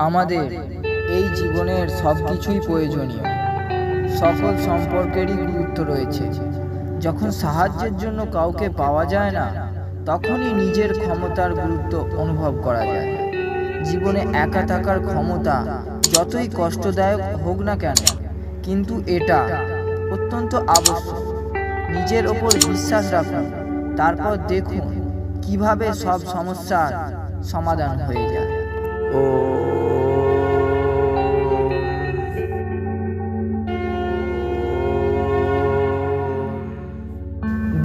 আমাদের এই জীবনের সব কিছুই প্রয়োজনীয়। সকল সম্পর্কেরই গুরুত্ব রয়েছে। যখন সাহায্যের জন্য কাউকে পাওয়া যায় না, তখনই নিজের ক্ষমতার গুরুত্ব অনুভব করা যায়। জীবনে একা থাকার ক্ষমতা যতই কষ্টদায়ক হোক না কেন, কিন্তু এটা অত্যন্ত আবশ্যক। নিজের ওপর বিশ্বাস রাখুন, তারপর দেখুন কিভাবে সব সমস্যার সমাধান হয়ে যায়।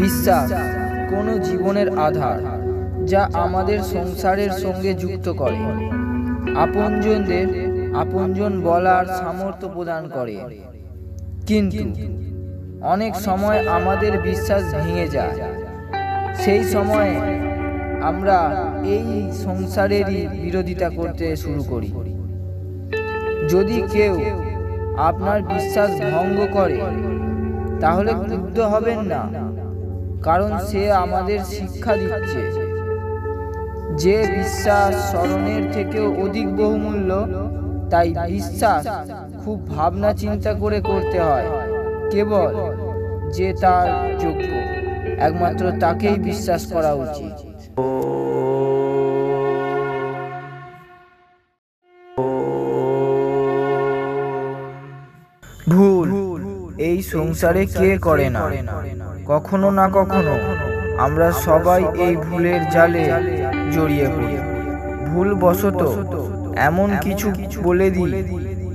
বিশ্বাস কোনো জীবনের আধার, যা আমাদের সংসারের সঙ্গে যুক্ত করে। আপনজনদের আপনজন বলার সামর্থ্য প্রদান করে। কিন্তু অনেক সময় আমাদের বিশ্বাস ভেঙে যায়। সেই সময়ে আমরা এই সংসারেরই বিরোধিতা করতে শুরু করি। যদি কেউ আপনার বিশ্বাস ভঙ্গ করে, তাহলে ক্রুদ্ধ হবেন না, কারণ সে আমাদের শিক্ষা দিচ্ছে যে বিশ্বাস স্মরণের থেকেও অধিক বহুমূল্য। তাই বিশ্বাস খুব ভাবনা চিন্তা করে করতে হয়। কেবল যে তার যোগ্য, একমাত্র তাকেই বিশ্বাস করা উচিত। ভুল এই সংসারে কে করে না? কখনো না কখনো আমরা সবাই এই ভুলের জালে জড়িয়ে পড়ি। ভুলবশত এমন কিছু বলে দিই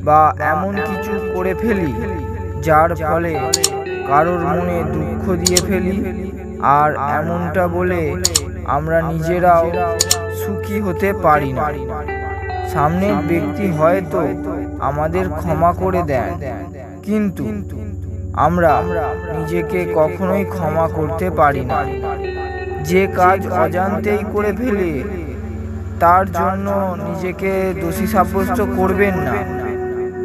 বা এমন কিছু করে ফেলি, যার ফলে কারোর মনে দুঃখ দিয়ে ফেলি। আর এমনটা বলে আমরা নিজেরাও সুখী হতে পারি না। সামনের ব্যক্তি হয়তো আমাদের ক্ষমা করে দেন, কিন্তু আমরা নিজেকে কখনোই ক্ষমা করতে পারি না। যে কাজ অজান্তেই করে ফেলে, তার জন্য নিজেকে দোষী সাব্যস্ত করবেন না।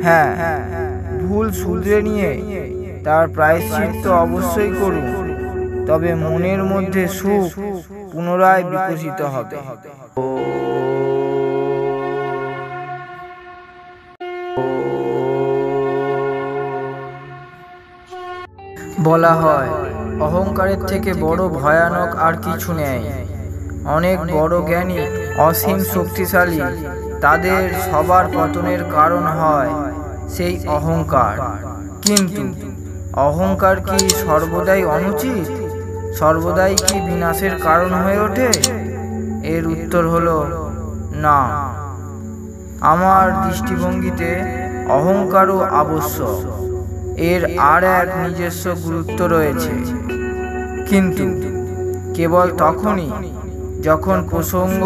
হ্যাঁ, ভুল শুধরে নিয়ে তার প্রায়শ্চিত্ত অবশ্যই করুন, তবে মনের মধ্যে সুখ পুনরায় বিকশিত হবে। বলা হয়, অহংকারের থেকে বড় ভয়ানক আর কিছু নেই। অনেক বড় জ্ঞানী, অসীম শক্তিশালী, তাদের সবার পতনের কারণ হয় সেই অহংকার। কিন্তু অহংকার কি সর্বদাই অনুচিত? সর্বদাই কি বিনাশের কারণ হয়ে ওঠে? এর উত্তর হলো না। আমার দৃষ্টিভঙ্গিতে অহংকারও আবশ্যক। এর আর এক নিজস্ব গুরুত্ব রয়েছে, কিন্তু কেবল তখনই যখন প্রসঙ্গ,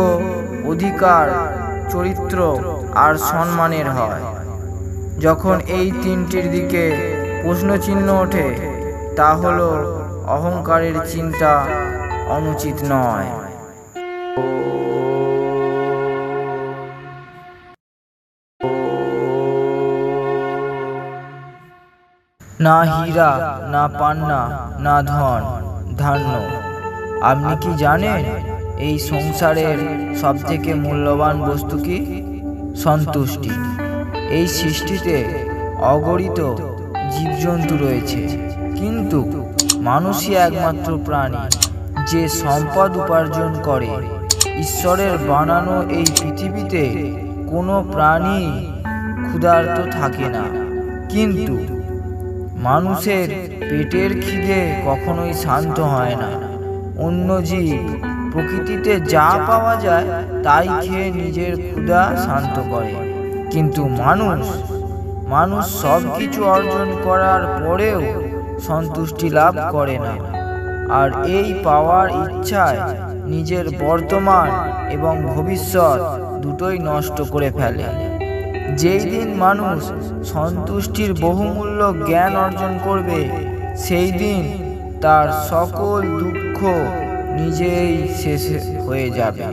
অধিকার, চরিত্র আর সম্মানের হয়। যখন এই তিনটির দিকে প্রশ্নচিহ্ন ওঠে, তা হলো অহংকারের চিন্তা অনুচিত নয়। না হীরা, না পান্না, না ধন ধান্য। আপনি কি জানেন এই সংসারের সবথেকে মূল্যবান বস্তু কি? সন্তুষ্টি। এই সৃষ্টিতে অগণিত জীবজন্তু রয়েছে, কিন্তু মানুষই একমাত্র প্রাণী যে সম্পদ উপার্জন করে। ঈশ্বরের বানানো এই পৃথিবীতে কোনো প্রাণী ক্ষুধার্ত থাকে না, কিন্তু মানুষের পেটের খিদে কখনোই শান্ত হয় না। অন্য জীব প্রকৃতিতে যা পাওয়া যায় তাই খেয়ে নিজের ক্ষুধা শান্ত করে, কিন্তু মানুষ সব কিছু অর্জন করার পরেও সন্তুষ্টি লাভ করে না। আর এই পাওয়ার ইচ্ছায় নিজের বর্তমান এবং ভবিষ্যৎ দুটোই নষ্ট করে ফেলে। যেই দিন মানুষ সন্তুষ্টির বহুমূল্য জ্ঞান অর্জন করবে, সেই দিন তার সকল দুঃখ নিজেই শেষ হয়ে যাবে।